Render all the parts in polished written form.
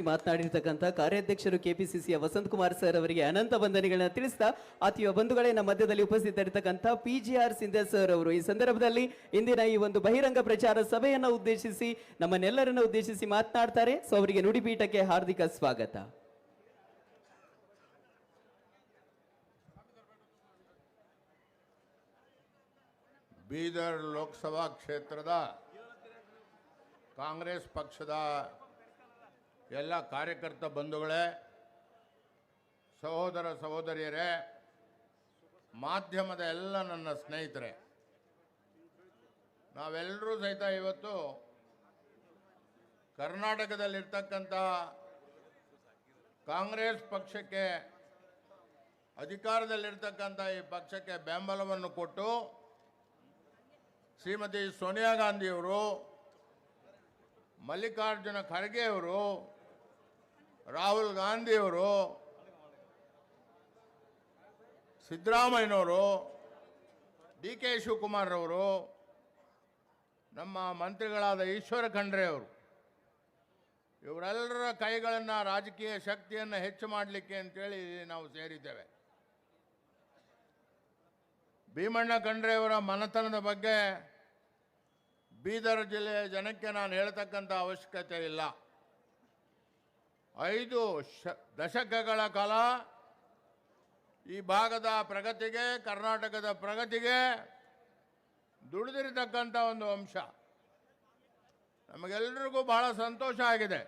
ಮಾತನಾಡಿರ್ತಕ್ಕಂಥ ಕಾರ್ಯಾಧ್ಯಕ್ಷರು ಕೆಪಿಸಿಸಿಯ Vasant Kumar sir ಅವರಿಗೆ ಅನಂತ ವಂದನೆಗಳನ್ನ ತಿಳಿಸ್ತಾ ಆತ್ಮೀಯ ಬಂಧುಗಳೇ ನಮ್ಮ ಮಧ್ಯದಲ್ಲಿ ಉಪಸ್ಥಿತರಿರ್ತಕ್ಕಂಥ PGR ಸಿಂಧೆ ಸರ್ ಅವರು ಈ ಸಂದರ್ಭದಲ್ಲಿ ಇಂದಿನ ಈ ಒಂದು ಬಹಿರಂಗ ಪ್ರಚಾರ ಸಭೆಯನ್ನು ಉದ್ದೇಶಿಸಿ ನಮ್ಮನ್ನೆಲ್ಲರನ್ನು ಉದ್ದೇಶಿಸಿ ಮಾತನಾಡ್ತಾರೆ. ಸೊ ಅವರಿಗೆ ನುಡಿಪೀಠಕ್ಕೆ ಹಾರ್ದಿಕ ಸ್ವಾಗತ. ಬೀದರ್ ಲೋಕಸಭಾ ಕ್ಷೇತ್ರದ ಕಾಂಗ್ರೆಸ್ ಪಕ್ಷದ ಎಲ್ಲ ಕಾರ್ಯಕರ್ತ ಬಂಧುಗಳೇ, ಸಹೋದರ ಸಹೋದರಿಯರೇ, ಮಾಧ್ಯಮದ ಎಲ್ಲ ನನ್ನ ಸ್ನೇಹಿತರೆ, ನಾವೆಲ್ಲರೂ ಸಹಿತ ಇವತ್ತು ಕರ್ನಾಟಕದಲ್ಲಿರ್ತಕ್ಕಂಥ ಕಾಂಗ್ರೆಸ್ ಪಕ್ಷಕ್ಕೆ, ಅಧಿಕಾರದಲ್ಲಿರ್ತಕ್ಕಂಥ ಈ ಪಕ್ಷಕ್ಕೆ ಬೆಂಬಲವನ್ನು ಕೊಟ್ಟು ಶ್ರೀಮತಿ ಸೋನಿಯಾ ಗಾಂಧಿಯವರು, ಮಲ್ಲಿಕಾರ್ಜುನ ಖರ್ಗೆ ಅವರು, ರಾಹುಲ್ ಗಾಂಧಿಯವರು, ಸಿದ್ದರಾಮಯ್ಯನವರು, DK ಶಿವಕುಮಾರ್ ಅವರು, ನಮ್ಮ ಮಂತ್ರಿಗಳಾದ ಈಶ್ವರ ಖಂಡ್ರೆ ಅವರು, ಇವರೆಲ್ಲರ ಕೈಗಳನ್ನು ರಾಜಕೀಯ ಶಕ್ತಿಯನ್ನು ಹೆಚ್ಚು ಮಾಡಲಿಕ್ಕೆ ಅಂತೇಳಿ ನಾವು ಸೇರಿದ್ದೇವೆ. ಭೀಮಣ್ಣ ಖಂಡ್ರೆಯವರ ಮನೆತನದ ಬಗ್ಗೆ ಬೀದರ್ ಜಿಲ್ಲೆಯ ಜನಕ್ಕೆ ನಾನು ಹೇಳ್ತಕ್ಕಂಥ ಅವಶ್ಯಕತೆ ಇಲ್ಲ. 5 ದಶಕಗಳ ಕಾಲ ಈ ಭಾಗದ ಪ್ರಗತಿಗೆ, ಕರ್ನಾಟಕದ ಪ್ರಗತಿಗೆ ದುಡಿದಿರತಕ್ಕಂಥ ಒಂದು ಅಂಶ. ನಮಗೆಲ್ಲರಿಗೂ ಬಹಳ ಸಂತೋಷ ಆಗಿದೆ.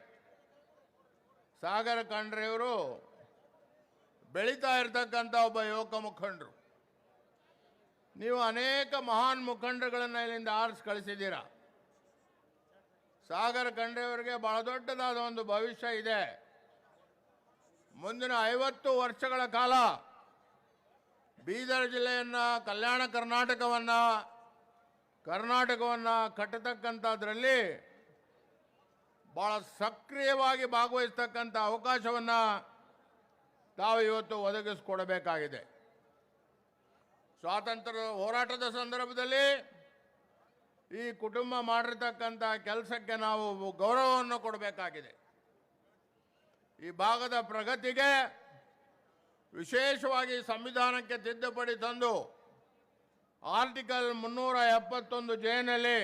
ಸಾಗರ ಖಂಡ್ರೆಯವರು ಬೆಳೀತಾ ಇರತಕ್ಕಂಥ ಒಬ್ಬ ಯುವಕ ಮುಖಂಡರು. ನೀವು ಅನೇಕ ಮಹಾನ್ ಮುಖಂಡರುಗಳನ್ನು ಇಲ್ಲಿಂದ ಆರಿಸಿ ಕಳಿಸಿದ್ದೀರಾ. ಸಾಗರ ಖಂಡ್ರೆಯವರಿಗೆ ಬಹಳ ದೊಡ್ಡದಾದ ಒಂದು ಭವಿಷ್ಯ ಇದೆ. ಮುಂದಿನ 50 ವರ್ಷಗಳ ಕಾಲ ಬೀದರ್ ಜಿಲ್ಲೆಯನ್ನು, ಕಲ್ಯಾಣ ಕರ್ನಾಟಕವನ್ನು ಕಟ್ಟತಕ್ಕಂಥದ್ರಲ್ಲಿ ಭಾಳ ಸಕ್ರಿಯವಾಗಿ ಭಾಗವಹಿಸ್ತಕ್ಕಂಥ ಅವಕಾಶವನ್ನು ತಾವು ಇವತ್ತು ಒದಗಿಸಿಕೊಡಬೇಕಾಗಿದೆ. ಸ್ವಾತಂತ್ರ್ಯ ಹೋರಾಟದ ಸಂದರ್ಭದಲ್ಲಿ ಈ ಕುಟುಂಬ ಮಾಡಿರ್ತಕ್ಕಂಥ ಕೆಲಸಕ್ಕೆ ನಾವು ಗೌರವವನ್ನು ಕೊಡಬೇಕಾಗಿದೆ. ಈ ಭಾಗದ ಪ್ರಗತಿಗೆ ವಿಶೇಷವಾಗಿ ಸಂವಿಧಾನಕ್ಕೆ ತಿದ್ದುಪಡಿ ತಂದು ಆರ್ಟಿಕಲ್ 371 ಜೆನಲ್ಲಿ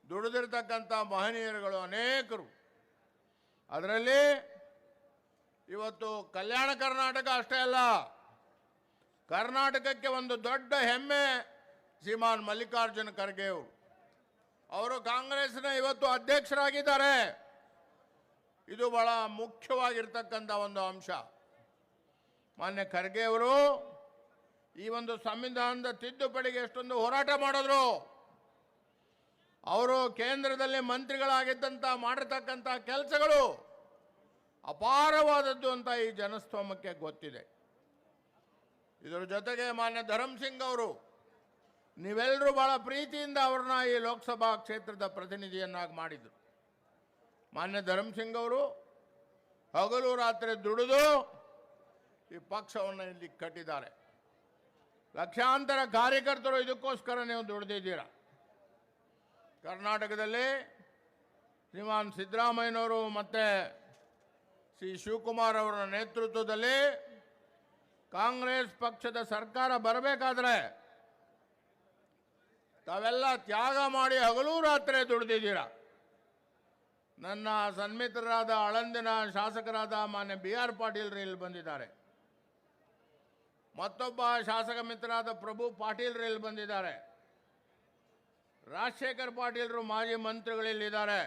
ದುಡಿದಿರ್ತಕ್ಕಂಥ ಮಹನೀಯರುಗಳು ಅನೇಕರು. ಅದರಲ್ಲಿ ಇವತ್ತು ಕಲ್ಯಾಣ ಕರ್ನಾಟಕ ಅಷ್ಟೇ ಅಲ್ಲ, ಕರ್ನಾಟಕಕ್ಕೆ ಒಂದು ದೊಡ್ಡ ಹೆಮ್ಮೆ ಶ್ರೀಮಾನ್ ಮಲ್ಲಿಕಾರ್ಜುನ ಖರ್ಗೆ ಅವರು ಕಾಂಗ್ರೆಸ್ನ ಇವತ್ತು ಅಧ್ಯಕ್ಷರಾಗಿದ್ದಾರೆ. ಇದು ಬಹಳ ಮುಖ್ಯವಾಗಿರ್ತಕ್ಕಂಥ ಒಂದು ಅಂಶ. ಮಾನ್ಯ ಖರ್ಗೆ ಅವರು ಈ ಒಂದು ಸಂವಿಧಾನದ ತಿದ್ದುಪಡಿಗೆ ಎಷ್ಟೊಂದು ಹೋರಾಟ ಮಾಡಿದ್ರು. ಅವರು ಕೇಂದ್ರದಲ್ಲಿ ಮಂತ್ರಿಗಳಾಗಿದ್ದಂಥ ಮಾಡಿರ್ತಕ್ಕಂಥ ಕೆಲಸಗಳು ಅಪಾರವಾದದ್ದು ಅಂತ ಈ ಜನಸ್ತೋಮಕ್ಕೆ ಗೊತ್ತಿದೆ. ಇದರ ಜೊತೆಗೆ ಮಾನ್ಯ ಧರ್ಮಸಿಂಗ್ ಅವರು, ನೀವೆಲ್ಲರೂ ಬಹಳ ಪ್ರೀತಿಯಿಂದ ಅವ್ರನ್ನ ಈ ಲೋಕಸಭಾ ಕ್ಷೇತ್ರದ ಪ್ರತಿನಿಧಿಯನ್ನಾಗಿ ಮಾಡಿದರು. ಮಾನ್ಯ ಧರ್ಮಸಿಂಗ್ ಅವರು ಹಗಲು ರಾತ್ರಿ ದುಡಿದು ಈ ಪಕ್ಷವನ್ನು ಇಲ್ಲಿ ಕಟ್ಟಿದ್ದಾರೆ. ಲಕ್ಷಾಂತರ ಕಾರ್ಯಕರ್ತರು ಇದಕ್ಕೋಸ್ಕರ ನೀವು ದುಡಿದಿದ್ದೀರ. ಕರ್ನಾಟಕದಲ್ಲಿ ಶ್ರೀಮಾನ್ ಸಿದ್ದರಾಮಯ್ಯನವರು ಮತ್ತು ಶ್ರೀ ಶಿವಕುಮಾರ್ ಅವರ ನೇತೃತ್ವದಲ್ಲಿ ಕಾಂಗ್ರೆಸ್ ಪಕ್ಷದ ಸರ್ಕಾರ ಬರಬೇಕಾದ್ರೆ ತಾವೆಲ್ಲ ತ್ಯಾಗ ಮಾಡಿ ಹಗಲು ರಾತ್ರಿ ದುಡಿದಿದ್ದೀರ. ನನ್ನ ಸನ್ಮಿತ್ರರಾದ ಆಳಂದಿನ ಶಾಸಕರಾದ ಮಾನ್ಯ BR ಪಾಟೀಲ್ರು ಇಲ್ಲಿ ಬಂದಿದ್ದಾರೆ. ಮತ್ತೊಬ್ಬ ಶಾಸಕ ಮಿತ್ರರಾದ ಪ್ರಭು ಪಾಟೀಲ್ರು ಇಲ್ಲಿ ಬಂದಿದ್ದಾರೆ. ರಾಜಶೇಖರ್ ಪಾಟೀಲ್ರು ಮಾಜಿ ಮಂತ್ರಿಗಳಿಲ್ಲಿದ್ದಾರೆ.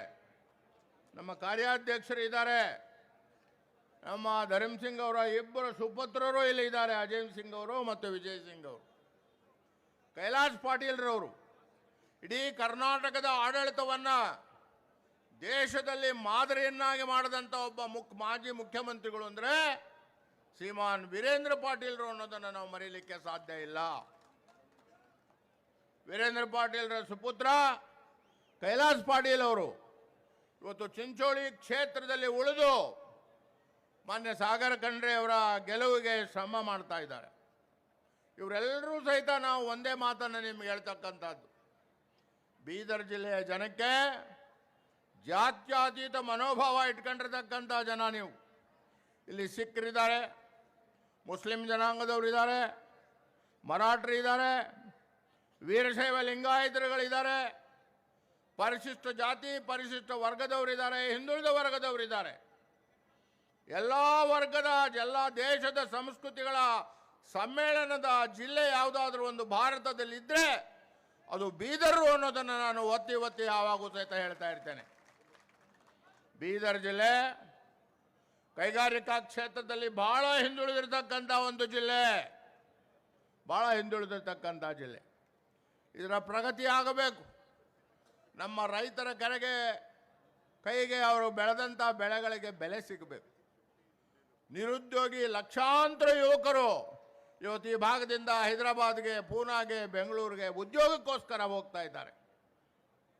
ನಮ್ಮ ಕಾರ್ಯಾಧ್ಯಕ್ಷರು ಇದ್ದಾರೆ. ನಮ್ಮ ಧರ್ಮಸಿಂಗ್ ಅವರ 2 ಸುಪುತ್ರರು ಇಲ್ಲಿ ಇದ್ದಾರೆ, ಅಜಯ್ ಸಿಂಗ್ ಅವರು ಮತ್ತು ವಿಜಯ್ ಸಿಂಗ್ ಅವರು. ಕೈಲಾಶ್ ಪಾಟೀಲ್ರವರು ಇಡೀ ಕರ್ನಾಟಕದ ಆಡಳಿತವನ್ನು ದೇಶದಲ್ಲಿ ಮಾದರಿಯನ್ನಾಗಿ ಮಾಡಿದಂಥ ಒಬ್ಬ ಮಾಜಿ ಮುಖ್ಯಮಂತ್ರಿಗಳು ಅಂದರೆ ಶ್ರೀಮಾನ್ ವೀರೇಂದ್ರ ಪಾಟೀಲ್ರು ಅನ್ನೋದನ್ನು ನಾವು ಮರೀಲಿಕ್ಕೆ ಸಾಧ್ಯ ಇಲ್ಲ. ವೀರೇಂದ್ರ ಪಾಟೀಲ್ರ ಸುಪುತ್ರ ಕೈಲಾಶ್ ಪಾಟೀಲ್ ಅವರು ಇವತ್ತು ಚಿಂಚೋಳಿ ಕ್ಷೇತ್ರದಲ್ಲಿ ಉಳಿದು ಮಾನ್ಯ ಸಾಗರ ಖಂಡ್ರೆ ಅವರ ಗೆಲುವಿಗೆ ಶ್ರಮ ಮಾಡ್ತಾ ಇದ್ದಾರೆ. ಇವರೆಲ್ಲರೂ ಸಹಿತ ನಾವು ಒಂದೇ ಮಾತನ್ನು ನಿಮ್ಗೆ ಹೇಳ್ತಕ್ಕಂಥದ್ದು, ಬೀದರ್ ಜಿಲ್ಲೆಯ ಜನಕ್ಕೆ ಜಾತ್ಯತೀತ ಮನೋಭಾವ ಇಟ್ಕೊಂಡಿರ್ತಕ್ಕಂಥ ಜನ ನೀವು. ಇಲ್ಲಿ ಸಿಖ್ರಿದ್ದಾರೆ, ಮುಸ್ಲಿಂ ಜನಾಂಗದವರಿದ್ದಾರೆ, ಮರಾಠರಿದ್ದಾರೆ, ವೀರಶೈವ ಲಿಂಗಾಯತರುಗಳಿದ್ದಾರೆ, ಪರಿಶಿಷ್ಟ ಜಾತಿ ಪರಿಶಿಷ್ಟ ವರ್ಗದವರಿದ್ದಾರೆ, ಹಿಂದುಳಿದ ವರ್ಗದವರಿದ್ದಾರೆ. ಎಲ್ಲ ವರ್ಗದ ಎಲ್ಲ ದೇಶದ ಸಂಸ್ಕೃತಿಗಳ ಸಮ್ಮೇಳನದ ಜಿಲ್ಲೆ ಯಾವುದಾದ್ರೂ ಒಂದು ಭಾರತದಲ್ಲಿ ಇದ್ದರೆ ಅದು ಬೀದರು ಅನ್ನೋದನ್ನು ನಾನು ಒತ್ತಿ ಒತ್ತಿ ಯಾವಾಗೂ ಸಹಿತ ಹೇಳ್ತಾ ಇರ್ತೇನೆ. ಬೀದರ್ ಜಿಲ್ಲೆ ಕೈಗಾರಿಕಾ ಕ್ಷೇತ್ರದಲ್ಲಿ ಬಹಳ ಹಿಂದುಳಿದಿರ್ತಕ್ಕಂಥ ಒಂದು ಜಿಲ್ಲೆ, ಬಹಳ ಹಿಂದುಳಿದಿರ್ತಕ್ಕಂಥ ಜಿಲ್ಲೆ. ಇದರ ಪ್ರಗತಿ ಆಗಬೇಕು. ನಮ್ಮ ರೈತರ ಕೈಗೆ ಅವರು ಬೆಳೆದಂಥ ಬೆಳೆಗಳಿಗೆ ಬೆಲೆ ಸಿಗಬೇಕು. ನಿರುದ್ಯೋಗಿ ಲಕ್ಷಾಂತರ ಯುವಕರು ಇವತ್ತು ಈ ಭಾಗದಿಂದ ಹೈದರಾಬಾದ್ಗೆ, ಪೂನಾಗೆ, ಬೆಂಗಳೂರಿಗೆ ಉದ್ಯೋಗಕ್ಕೋಸ್ಕರ ಹೋಗ್ತಾ ಇದ್ದಾರೆ.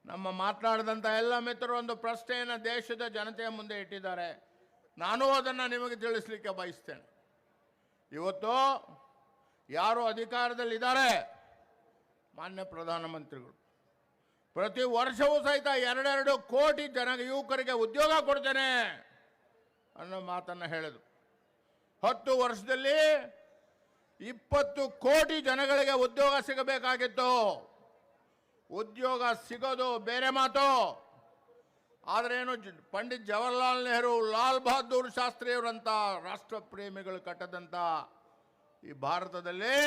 ನಮ್ಮ ಮಾತನಾಡಿದಂಥ ಎಲ್ಲ ಮಿತ್ರರು ಒಂದು ಪ್ರಶ್ನೆಯನ್ನು ದೇಶದ ಜನತೆಯ ಮುಂದೆ ಇಟ್ಟಿದ್ದಾರೆ. ನಾನು ಅದನ್ನು ನಿಮಗೆ ತಿಳಿಸ್ಲಿಕ್ಕೆ ಬಯಸ್ತೇನೆ. ಇವತ್ತು ಯಾರು ಅಧಿಕಾರದಲ್ಲಿದ್ದಾರೆ, ಮಾನ್ಯ ಪ್ರಧಾನಮಂತ್ರಿಗಳು ಪ್ರತಿ ವರ್ಷವೂ ಸಹಿತ 2 ಕೋಟಿ ಯುವಕರಿಗೆ ಉದ್ಯೋಗ ಕೊಡ್ತೇನೆ ಅನ್ನೋ ಮಾತನ್ನು ಹೇಳಿದ್ರು. 10 ವರ್ಷದಲ್ಲಿ 20 ಕೋಟಿ ಜನಗಳಿಗೆ ಉದ್ಯೋಗ ಸಿಗಬೇಕಾಗಿತ್ತು. ಉದ್ಯೋಗ ಸಿಗೋದು ಬೇರೆ ಮಾತು, ಆದ್ರೇನು ಪಂಡಿತ್ ಜವಾಹರ್ಲಾಲ್ ನೆಹರು, ಲಾಲ್ ಬಹದ್ದೂರ್ ಶಾಸ್ತ್ರಿಯವರಂತ ರಾಷ್ಟ್ರ ಪ್ರೇಮಿಗಳು ಕಟ್ಟದಂತ ಈ ಭಾರತದಲ್ಲಿ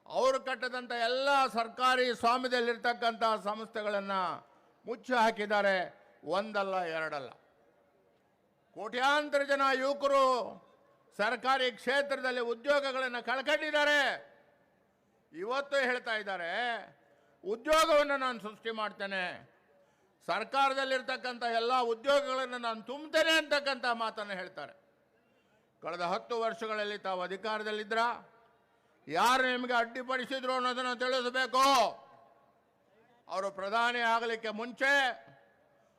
ಅವರು ಕಟ್ಟದಂತ ಎಲ್ಲ ಸರ್ಕಾರಿ ಸ್ವಾಮ್ಯದಲ್ಲಿರ್ತಕ್ಕಂಥ ಸಂಸ್ಥೆಗಳನ್ನು ಮುಚ್ಚಿ ಹಾಕಿದ್ದಾರೆ. ಒಂದಲ್ಲ ಎರಡಲ್ಲ, ಕೋಟ್ಯಾಂತರ ಜನ ಯುವಕರು ಸರ್ಕಾರಿ ಕ್ಷೇತ್ರದಲ್ಲಿ ಉದ್ಯೋಗಗಳನ್ನು ಕಳ್ಕೊಂಡಿದ್ದಾರೆ. ಇವತ್ತು ಹೇಳ್ತಾ ಇದ್ದಾರೆ ಉದ್ಯೋಗವನ್ನು ನಾನು ಸೃಷ್ಟಿ ಮಾಡ್ತೇನೆ, ಸರ್ಕಾರದಲ್ಲಿರ್ತಕ್ಕಂಥ ಎಲ್ಲ ಉದ್ಯೋಗಗಳನ್ನು ನಾನು ತುಂಬ್ತೇನೆ ಅಂತಕ್ಕಂಥ ಮಾತನ್ನು ಹೇಳ್ತಾರೆ. ಕಳೆದ 10 ವರ್ಷಗಳಲ್ಲಿ ತಾವು ಅಧಿಕಾರದಲ್ಲಿದ್ರ ಯಾರು ನಿಮಗೆ ಅಡ್ಡಿಪಡಿಸಿದ್ರು ಅನ್ನೋದನ್ನು ತಿಳಿಸಬೇಕು. ಅವರು ಪ್ರಧಾನಿ ಆಗಲಿಕ್ಕೆ ಮುಂಚೆ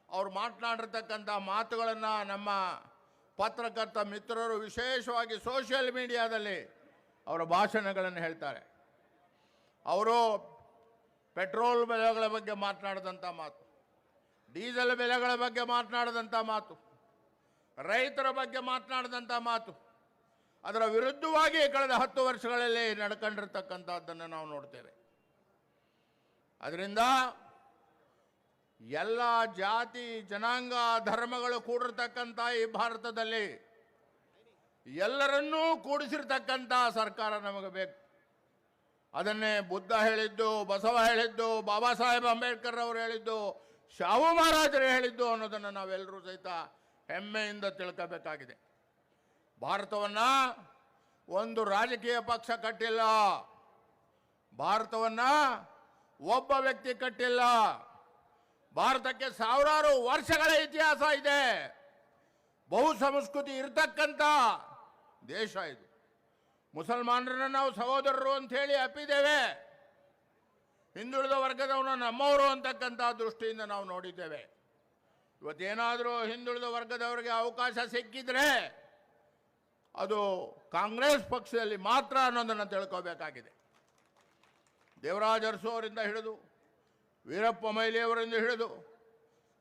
ಅವರು ಮಾತನಾಡಿರ್ತಕ್ಕಂಥ ಮಾತುಗಳನ್ನು ನಮ್ಮ ಪತ್ರಕರ್ತ ಮಿತ್ರರು ವಿಶೇಷವಾಗಿ ಸೋಷಿಯಲ್ ಮೀಡಿಯಾದಲ್ಲಿ ಅವರ ಭಾಷಣಗಳನ್ನು ಹೇಳ್ತಾರೆ. ಅವರು ಪೆಟ್ರೋಲ್ ಬೆಲೆಗಳ ಬಗ್ಗೆ ಮಾತನಾಡಿದಂಥ ಮಾತು, ಡೀಸೆಲ್ ಬೆಲೆಗಳ ಬಗ್ಗೆ ಮಾತನಾಡಿದಂಥ ಮಾತು, ರೈತರ ಬಗ್ಗೆ ಮಾತನಾಡಿದಂಥ ಮಾತು, ಅದರ ವಿರುದ್ಧವಾಗಿ ಕಳೆದ 10 ವರ್ಷಗಳಲ್ಲಿ ನಡ್ಕೊಂಡಿರ್ತಕ್ಕಂಥದ್ದನ್ನು ನಾವು ನೋಡ್ತೇವೆ. ಅದರಿಂದ ಎಲ್ಲ ಜಾತಿ ಜನಾಂಗ ಧರ್ಮಗಳು ಕೂಡಿರ್ತಕ್ಕಂಥ ಈ ಭಾರತದಲ್ಲಿ ಎಲ್ಲರನ್ನೂ ಕೂಡಿಸಿರ್ತಕ್ಕಂಥ ಸರ್ಕಾರ ನಮಗೆ ಬೇಕು. ಅದನ್ನೇ ಬುದ್ಧ ಹೇಳಿದ್ದು, ಬಸವ ಹೇಳಿದ್ದು, ಬಾಬಾ ಸಾಹೇಬ್ ಅಂಬೇಡ್ಕರ್ ಅವರು ಹೇಳಿದ್ದು, ಶಾಹು ಮಹಾರಾಜರು ಹೇಳಿದ್ದು ಅನ್ನೋದನ್ನು ನಾವೆಲ್ಲರೂ ಸಹಿತ ಹೆಮ್ಮೆಯಿಂದ ತಿಳ್ಕೋಬೇಕಾಗಿದೆ. ಭಾರತವನ್ನ ಒಂದು ರಾಜಕೀಯ ಪಕ್ಷ ಕಟ್ಟಿಲ್ಲ, ಭಾರತವನ್ನ ಒಬ್ಬ ವ್ಯಕ್ತಿ ಕಟ್ಟಿಲ್ಲ. ಭಾರತಕ್ಕೆ ಸಾವಿರಾರು ವರ್ಷಗಳ ಇತಿಹಾಸ ಇದೆ. ಬಹು ಸಂಸ್ಕೃತಿ ಇರತಕ್ಕಂಥ ದೇಶ ಇದು. ಮುಸಲ್ಮಾನರನ್ನ ನಾವು ಸಹೋದರರು ಅಂತ ಹೇಳಿ ಅಪ್ಪಿದ್ದೇವೆ. ಹಿಂದುಳಿದ ವರ್ಗದವನ್ನ ನಮ್ಮವರು ಅಂತಕ್ಕಂಥ ದೃಷ್ಟಿಯಿಂದ ನಾವು ನೋಡಿದ್ದೇವೆ. ಇವತ್ತೇನಾದರೂ ಹಿಂದುಳಿದ ವರ್ಗದವರಿಗೆ ಅವಕಾಶ ಸಿಕ್ಕಿದ್ರೆ ಅದು ಕಾಂಗ್ರೆಸ್ ಪಕ್ಷದಲ್ಲಿ ಮಾತ್ರ ಅನ್ನೋದನ್ನು ತಿಳ್ಕೋಬೇಕಾಗಿದೆ. ದೇವರಾಜ ಅರಸು ಅವರಿಂದ ಹಿಡಿದು, ವೀರಪ್ಪ ಮೊಯ್ಲಿಯವರಿಂದ ಹಿಡಿದು,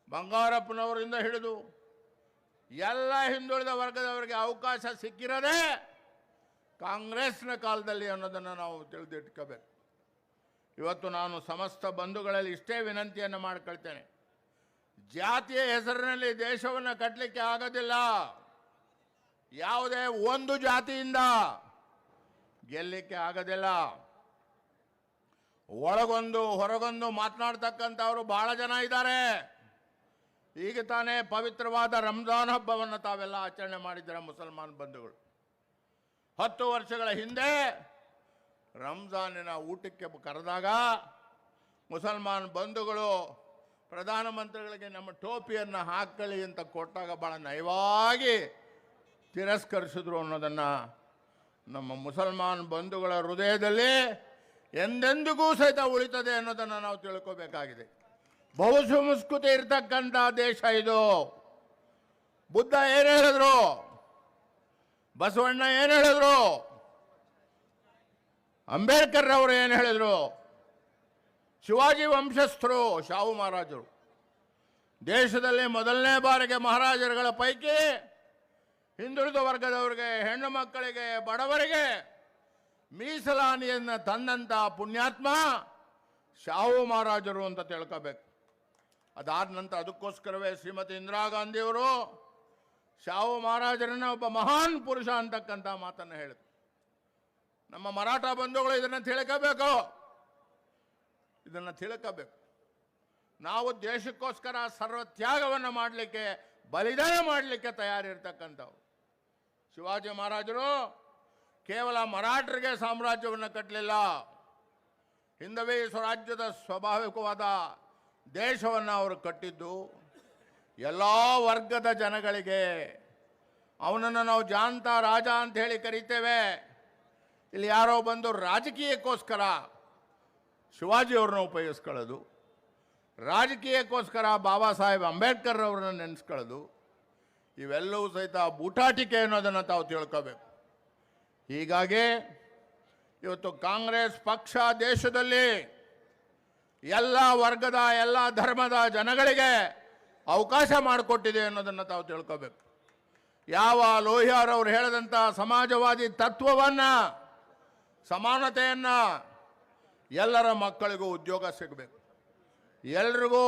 ಬಂಗಾರಪ್ಪನವರಿಂದ ಹಿಡಿದು ಎಲ್ಲ ಹಿಂದುಳಿದ ವರ್ಗದವರಿಗೆ ಅವಕಾಶ ಸಿಕ್ಕಿರೋದೇ ಕಾಂಗ್ರೆಸ್ನ ಕಾಲದಲ್ಲಿ ಅನ್ನೋದನ್ನು ನಾವು ತಿಳಿದಿಟ್ಕೋಬೇಕು. ಇವತ್ತು ನಾನು ಸಮಸ್ತ ಬಂಧುಗಳಲ್ಲಿ ಇಷ್ಟೇ ವಿನಂತಿಯನ್ನು ಮಾಡಿಕೊಳ್ತೇನೆ. ಜಾತಿಯ ಹೆಸರಿನಲ್ಲಿ ದೇಶವನ್ನು ಕಟ್ಟಲಿಕ್ಕೆ ಆಗೋದಿಲ್ಲ. ಯಾವುದೇ ಒಂದು ಜಾತಿಯಿಂದ ಗೆಲ್ಲಲಿಕ್ಕೆ ಆಗೋದಿಲ್ಲ. ಒಳಗೊಂದು ಹೊರಗೊಂದು ಮಾತನಾಡ್ತಕ್ಕಂಥವರು ಬಹಳ ಜನ ಇದ್ದಾರೆ. ಈಗ ತಾನೇ ಪವಿತ್ರವಾದ ರಂಜಾನ್ ಹಬ್ಬವನ್ನು ತಾವೆಲ್ಲ ಆಚರಣೆ ಮಾಡಿದ್ದಾರೆ ಮುಸಲ್ಮಾನ್ ಬಂಧುಗಳು. 10 ವರ್ಷಗಳ ಹಿಂದೆ ರಂಜಾನಿನ ಊಟಕ್ಕೆ ಕರೆದಾಗ ಮುಸಲ್ಮಾನ್ ಬಂಧುಗಳು ಪ್ರಧಾನಮಂತ್ರಿಗಳಿಗೆ ನಮ್ಮ ಟೋಪಿಯನ್ನು ಹಾಕೊಳ್ಳಿ ಅಂತ ಕೊಟ್ಟಾಗ ಬಹಳ ನಯವಾಗಿ ತಿರಸ್ಕರಿಸಿದ್ರು ಅನ್ನೋದನ್ನು ನಮ್ಮ ಮುಸಲ್ಮಾನ್ ಬಂಧುಗಳ ಹೃದಯದಲ್ಲಿ ಎಂದೆಂದಿಗೂ ಸಹಿತ ಉಳಿತದೆ ಅನ್ನೋದನ್ನು ನಾವು ತಿಳ್ಕೋಬೇಕಾಗಿದೆ. ಬಹು ಸಂಸ್ಕೃತಿ ಇರ್ತಕ್ಕಂಥ ದೇಶ ಇದು. ಬುದ್ಧ ಏನು ಹೇಳಿದ್ರು, ಬಸವಣ್ಣ ಏನು ಹೇಳಿದ್ರು, ಅಂಬೇಡ್ಕರ್ ಅವರು ಏನು ಹೇಳಿದ್ರು, ಶಿವಾಜಿ ವಂಶಸ್ಥರು ಶಾಹು ಮಹಾರಾಜರು ದೇಶದಲ್ಲಿ ಮೊದಲನೇ ಬಾರಿಗೆ ಮಹಾರಾಜರುಗಳ ಪೈಕಿ ಹಿಂದುಳಿದ ವರ್ಗದವರಿಗೆ, ಹೆಣ್ಣು ಮಕ್ಕಳಿಗೆ, ಬಡವರಿಗೆ ಮೀಸಲಾತಿಯನ್ನು ತಂದಂಥ ಪುಣ್ಯಾತ್ಮ ಶಾಹು ಮಹಾರಾಜರು ಅಂತ ತಿಳ್ಕೋಬೇಕು. ಅದಾದ ನಂತರ ಅದಕ್ಕೋಸ್ಕರವೇ ಶ್ರೀಮತಿ ಇಂದಿರಾ ಗಾಂಧಿಯವರು ಶಾಹು ಮಹಾರಾಜರನ್ನ ಒಬ್ಬ ಮಹಾನ್ ಪುರುಷ ಅಂತಕ್ಕಂಥ ಮಾತನ್ನು ಹೇಳಿದ್ರು. ನಮ್ಮ ಮರಾಠ ಬಂಧುಗಳು ಇದನ್ನು ತಿಳ್ಕೋಬೇಕು, ಇದನ್ನು ತಿಳ್ಕೋಬೇಕು. ನಾವು ದೇಶಕ್ಕೋಸ್ಕರ ಸರ್ವತ್ಯಾಗವನ್ನು ಮಾಡಲಿಕ್ಕೆ, ಬಲಿದಾನ ಮಾಡಲಿಕ್ಕೆ ತಯಾರಿರ್ತಕ್ಕಂಥವು. ಶಿವಾಜಿ ಮಹಾರಾಜರು ಕೇವಲ ಮರಾಠರಿಗೆ ಸಾಮ್ರಾಜ್ಯವನ್ನು ಕಟ್ಟಲಿಲ್ಲ, ಹಿಂದವೇ ಸ್ವರಾಜ್ಯದ ಸ್ವಾಭಾವಿಕವಾದ ದೇಶವನ್ನು ಅವರು ಕಟ್ಟಿದ್ದು ಎಲ್ಲ ವರ್ಗದ ಜನಗಳಿಗೆ. ಅವನನ್ನು ನಾವು ಜಾಂತ ರಾಜ ಅಂತ ಹೇಳಿ ಕರಿತೇವೆ. ಇಲ್ಲಿ ಯಾರೋ ಬಂದು ರಾಜಕೀಯಕ್ಕೋಸ್ಕರ ಶಿವಾಜಿಯವ್ರನ್ನ ಉಪಯೋಗಿಸ್ಕೊಳ್ಳೋದು, ರಾಜಕೀಯಕ್ಕೋಸ್ಕರ ಬಾಬಾ ಸಾಹೇಬ್ ಅಂಬೇಡ್ಕರ್ ಅವರನ್ನು ನೆನೆಸ್ಕೊಳ್ಳೋದು, ಇವೆಲ್ಲವೂ ಸಹಿತ ಬೂಟಾಟಿಕೆ ಅನ್ನೋದನ್ನು ತಾವು ತಿಳ್ಕೋಬೇಕು. ಹೀಗಾಗಿ ಇವತ್ತು ಕಾಂಗ್ರೆಸ್ ಪಕ್ಷ ದೇಶದಲ್ಲಿ ಎಲ್ಲ ವರ್ಗದ, ಎಲ್ಲ ಧರ್ಮದ ಜನಗಳಿಗೆ ಅವಕಾಶ ಮಾಡಿಕೊಟ್ಟಿದೆ ಅನ್ನೋದನ್ನು ತಾವು ತಿಳ್ಕೋಬೇಕು. ಯಾವ ಲೋಹಿಯಾರ್ ಅವರು ಹೇಳಿದಂಥ ಸಮಾಜವಾದಿ ತತ್ವವನ್ನು, ಸಮಾನತೆಯನ್ನು, ಎಲ್ಲರ ಮಕ್ಕಳಿಗೂ ಉದ್ಯೋಗ ಸಿಗಬೇಕು, ಎಲ್ರಿಗೂ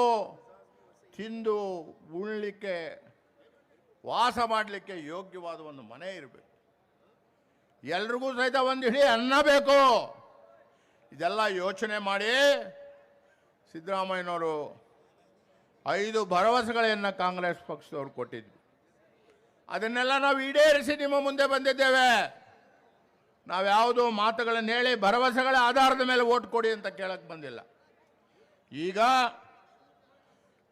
ತಿಂದು ಉಣ್ಲಿಕ್ಕೆ, ವಾಸ ಮಾಡಲಿಕ್ಕೆ ಯೋಗ್ಯವಾದ ಒಂದು ಮನೆ ಇರಬೇಕು, ಎಲ್ರಿಗೂ ಸಹಿತ ಒಂದು ಹಿಡಿ ಅನ್ನ ಬೇಕು. ಇದೆಲ್ಲ ಯೋಚನೆ ಮಾಡಿ ಸಿದ್ದರಾಮಯ್ಯನವರು 5 ಭರವಸೆಗಳನ್ನು ಕಾಂಗ್ರೆಸ್ ಪಕ್ಷದವ್ರು ಕೊಟ್ಟಿದ್ವಿ. ಅದನ್ನೆಲ್ಲ ನಾವು ಈಡೇರಿಸಿ ನಿಮ್ಮ ಮುಂದೆ ಬಂದಿದ್ದೇವೆ. ನಾವ್ಯಾವುದೋ ಮಾತುಗಳನ್ನು ಹೇಳಿ ಭರವಸೆಗಳ ಆಧಾರದ ಮೇಲೆ ಓಟ್ ಕೊಡಿ ಅಂತ ಕೇಳಕ್ಕೆ ಬಂದಿಲ್ಲ. ಈಗ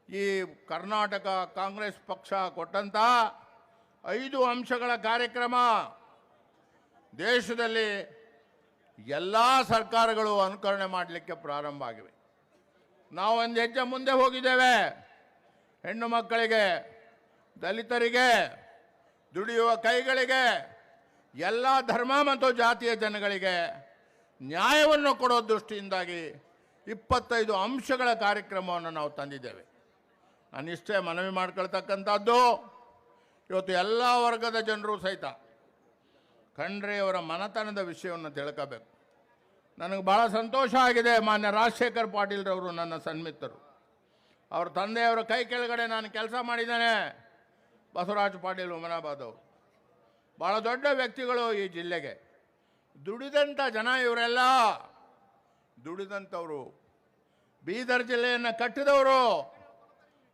ಈ ಕರ್ನಾಟಕ ಕಾಂಗ್ರೆಸ್ ಪಕ್ಷ ಕೊಟ್ಟಂಥ 5 ಅಂಶಗಳ ಕಾರ್ಯಕ್ರಮ ದೇಶದಲ್ಲಿ ಎಲ್ಲ ಸರ್ಕಾರಗಳು ಅನುಕರಣೆ ಮಾಡಲಿಕ್ಕೆ ಪ್ರಾರಂಭ ಆಗಿವೆ. ನಾವು ಒಂದು ಹೆಜ್ಜೆ ಮುಂದೆ ಹೋಗಿದ್ದೇವೆ. ಹೆಣ್ಣು ಮಕ್ಕಳಿಗೆ, ದಲಿತರಿಗೆ, ದುಡಿಯುವ ಕೈಗಳಿಗೆ, ಎಲ್ಲ ಧರ್ಮ ಮತ್ತು ಜಾತಿಯ ಜನಗಳಿಗೆ ನ್ಯಾಯವನ್ನು ಕೊಡೋ ದೃಷ್ಟಿಯಿಂದಾಗಿ 25 ಅಂಶಗಳ ಕಾರ್ಯಕ್ರಮವನ್ನು ನಾವು ತಂದಿದ್ದೇವೆ. ನಾನಿಷ್ಟೇ ಮನವಿ ಮಾಡ್ಕೊಳ್ತಕ್ಕಂಥದ್ದು, ಇವತ್ತು ಎಲ್ಲ ವರ್ಗದ ಜನರು ಸಹಿತ ಖಂಡ್ರೆಯವರ ಮನತನದ ವಿಷಯವನ್ನು ತಿಳ್ಕೋಬೇಕು. ನನಗೆ ಭಾಳ ಸಂತೋಷ ಆಗಿದೆ. ಮಾನ್ಯ ರಾಜಶೇಖರ್ ಪಾಟೀಲ್ರವರು ನನ್ನ ಸನ್ಮಿತರು. ಅವ್ರ ತಂದೆಯವರ ಕೈ ಕೆಳಗಡೆ ನಾನು ಕೆಲಸ ಮಾಡಿದ್ದೇನೆ. ಬಸವರಾಜ ಪಾಟೀಲ್ ಹುಮನಾಬಾದ್ ಅವರು ಭಾಳ ದೊಡ್ಡ ವ್ಯಕ್ತಿಗಳು ಈ ಜಿಲ್ಲೆಗೆ. ದುಡಿದಂಥ ಜನ ಇವರೆಲ್ಲ, ದುಡಿದಂಥವರು, ಬೀದರ್ ಜಿಲ್ಲೆಯನ್ನು ಕಟ್ಟಿದವರು.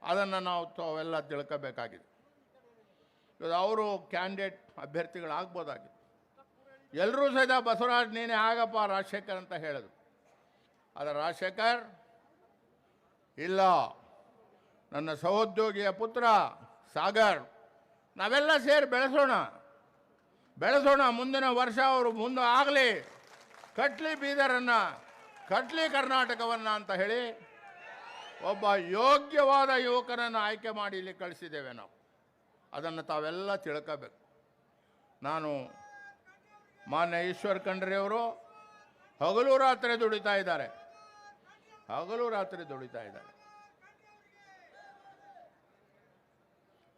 ಅದನ್ನು ನಾವು ತಾವೆಲ್ಲ ತಿಳ್ಕೋಬೇಕಾಗಿದೆ. ಅವರು ಕ್ಯಾಂಡಿಡೇಟ್ ಅಭ್ಯರ್ಥಿಗಳಾಗ್ಬೋದಾಗಿದೆ. ಎಲ್ಲರೂ ಸಹಿತ ಬಸವರಾಜ್ ನೀನೇ ಆಗಪ್ಪ ರಾಜಶೇಖರ್ ಅಂತ ಹೇಳಿದ್ರು. ಆದರೆ ರಾಜಶೇಖರ್ ಇಲ್ಲ, ನನ್ನ ಸಹೋದ್ಯೋಗಿಯ ಪುತ್ರ ಸಾಗರ್, ನಾವೆಲ್ಲ ಸೇರಿ ಬೆಳೆಸೋಣ. ಮುಂದಿನ ವರ್ಷ ಅವರು ಮುಂದೆ ಆಗಲಿ, ಕಟ್ಲಿ ಬೀದರನ್ನು, ಕಟ್ಲಿ ಕರ್ನಾಟಕವನ್ನು ಅಂತ ಹೇಳಿ ಒಬ್ಬ ಯೋಗ್ಯವಾದ ಯುವಕರನ್ನು ಆಯ್ಕೆ ಮಾಡಿ ಇಲ್ಲಿ ಕಳಿಸಿದ್ದೇವೆ ನಾವು. ಅದನ್ನು ತಾವೆಲ್ಲ ತಿಳ್ಕೋಬೇಕು. ನಾನು ಮಾನ್ಯ ಈಶ್ವರ್ ಖಂಡ್ರೆಯವರು ಹಗಲು ರಾತ್ರಿ ದುಡಿತಾ ಇದ್ದಾರೆ.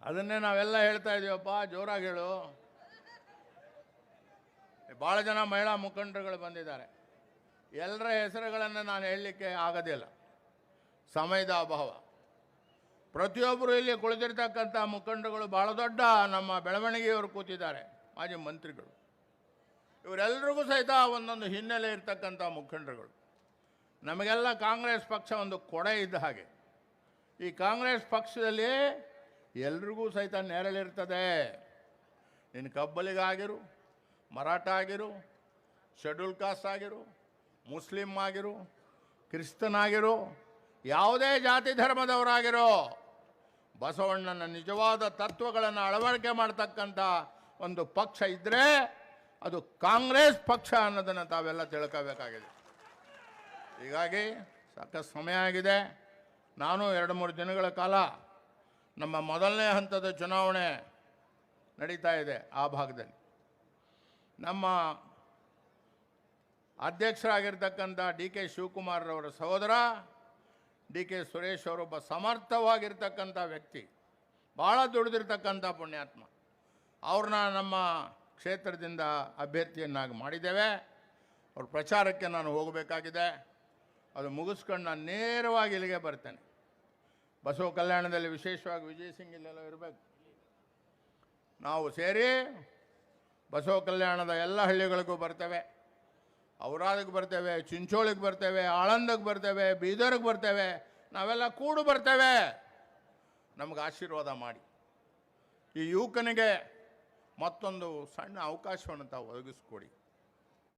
ಅದನ್ನೇ ನಾವೆಲ್ಲ ಹೇಳ್ತಾ ಇದ್ದೀವಪ್ಪ, ಜೋರಾಗಿ ಹೇಳು. ಭಾಳ ಜನ ಮಹಿಳಾ ಮುಖಂಡರುಗಳು ಬಂದಿದ್ದಾರೆ. ಎಲ್ಲರ ಹೆಸರುಗಳನ್ನು ನಾನು ಹೇಳಲಿಕ್ಕೆ ಆಗೋದಿಲ್ಲ, ಸಮಯದ ಅಭಾವ. ಪ್ರತಿಯೊಬ್ಬರು ಇಲ್ಲಿ ಕುಳಿತಿರ್ತಕ್ಕಂಥ ಮುಖಂಡರುಗಳು ಭಾಳ ದೊಡ್ಡ ನಮ್ಮ ಬೆಳವಣಿಗೆಯವರು ಕೂತಿದ್ದಾರೆ, ಮಾಜಿ ಮಂತ್ರಿಗಳು. ಇವರೆಲ್ಲರಿಗೂ ಸಹಿತ ಒಂದೊಂದು ಹಿನ್ನೆಲೆ ಇರ್ತಕ್ಕಂಥ ಮುಖಂಡರುಗಳು. ನಮಗೆಲ್ಲ ಕಾಂಗ್ರೆಸ್ ಪಕ್ಷ ಒಂದು ಕೊಡೆ ಇದ್ದ ಹಾಗೆ. ಈ ಕಾಂಗ್ರೆಸ್ ಪಕ್ಷದಲ್ಲಿ ಎಲ್ರಿಗೂ ಸಹಿತ ನೆರಳಿರ್ತದೆ. ನಿನ್ನ ಕಬ್ಬಲಿಗಾಗಿರು, ಮರಾಠ ಆಗಿರು, ಶೆಡ್ಯೂಲ್ ಕಾಸ್ಟ್ ಆಗಿರು, ಮುಸ್ಲಿಂ ಆಗಿರು, ಕ್ರಿಸ್ತನಾಗಿರು, ಯಾವುದೇ ಜಾತಿ ಧರ್ಮದವರಾಗಿರೋ, ಬಸವಣ್ಣನ ನಿಜವಾದ ತತ್ವಗಳನ್ನು ಅಳವಡಿಕೆ ಮಾಡ್ತಕ್ಕಂಥ ಒಂದು ಪಕ್ಷ ಇದ್ದರೆ ಅದು ಕಾಂಗ್ರೆಸ್ ಪಕ್ಷ ಅನ್ನೋದನ್ನು ತಾವೆಲ್ಲ ತಿಳ್ಕೋಬೇಕಾಗಿದೆ. ಹೀಗಾಗಿ ಸಾಕಷ್ಟು ಸಮಯ ಆಗಿದೆ. ನಾನು 2-3 ದಿನಗಳ ಕಾಲ ನಮ್ಮ ಮೊದಲನೇ ಹಂತದ ಚುನಾವಣೆ ನಡೀತಾ ಇದೆ ಆ ಭಾಗದಲ್ಲಿ. ನಮ್ಮ ಅಧ್ಯಕ್ಷರಾಗಿರ್ತಕ್ಕಂಥ ಡಿ ಕೆ ಶಿವಕುಮಾರ್ರವರ ಸಹೋದರ ಡಿ ಕೆ ಸುರೇಶ್ ಅವರೊಬ್ಬ ಸಮರ್ಥವಾಗಿರ್ತಕ್ಕಂಥ ವ್ಯಕ್ತಿ, ಭಾಳ ದುಡಿದಿರ್ತಕ್ಕಂಥ ಪುಣ್ಯಾತ್ಮ. ಅವ್ರನ್ನ ನಮ್ಮ ಕ್ಷೇತ್ರದಿಂದ ಅಭ್ಯರ್ಥಿಯನ್ನಾಗಿ ಮಾಡಿದ್ದೇವೆ. ಅವ್ರ ಪ್ರಚಾರಕ್ಕೆ ನಾನು ಹೋಗಬೇಕಾಗಿದೆ. ಅದು ಮುಗಿಸ್ಕೊಂಡು ನಾನು ನೇರವಾಗಿ ಇಲ್ಲಿಗೆ ಬರ್ತೇನೆ. ಬಸವ ಕಲ್ಯಾಣದಲ್ಲಿ ವಿಶೇಷವಾಗಿ ವಿಜಯ್ ಸಿಂಗ್ ಇಲ್ಲೆಲ್ಲ ಇರಬೇಕು. ನಾವು ಸೇರಿ ಬಸವ ಕಲ್ಯಾಣದ ಎಲ್ಲ ಹಳ್ಳಿಗಳಿಗೂ ಬರ್ತೇವೆ. ಔರಾದಕ್ಕೆ ಬರ್ತೇವೆ, ಚಿಂಚೋಳಿಗೆ ಬರ್ತೇವೆ, ಆಳಂದಕ್ಕೆ ಬರ್ತೇವೆ, ಬೀದರ್ಗೆ ಬರ್ತೇವೆ. ನಾವೆಲ್ಲ ಕೂಡು ಬರ್ತೇವೆ. ನಮಗೆ ಆಶೀರ್ವಾದ ಮಾಡಿ ಈ ಯುವಕನಿಗೆ ಮತ್ತೊಂದು ಸಣ್ಣ ಅವಕಾಶವನ್ನು ತಾವು ಒದಗಿಸ್ಕೊಡಿ.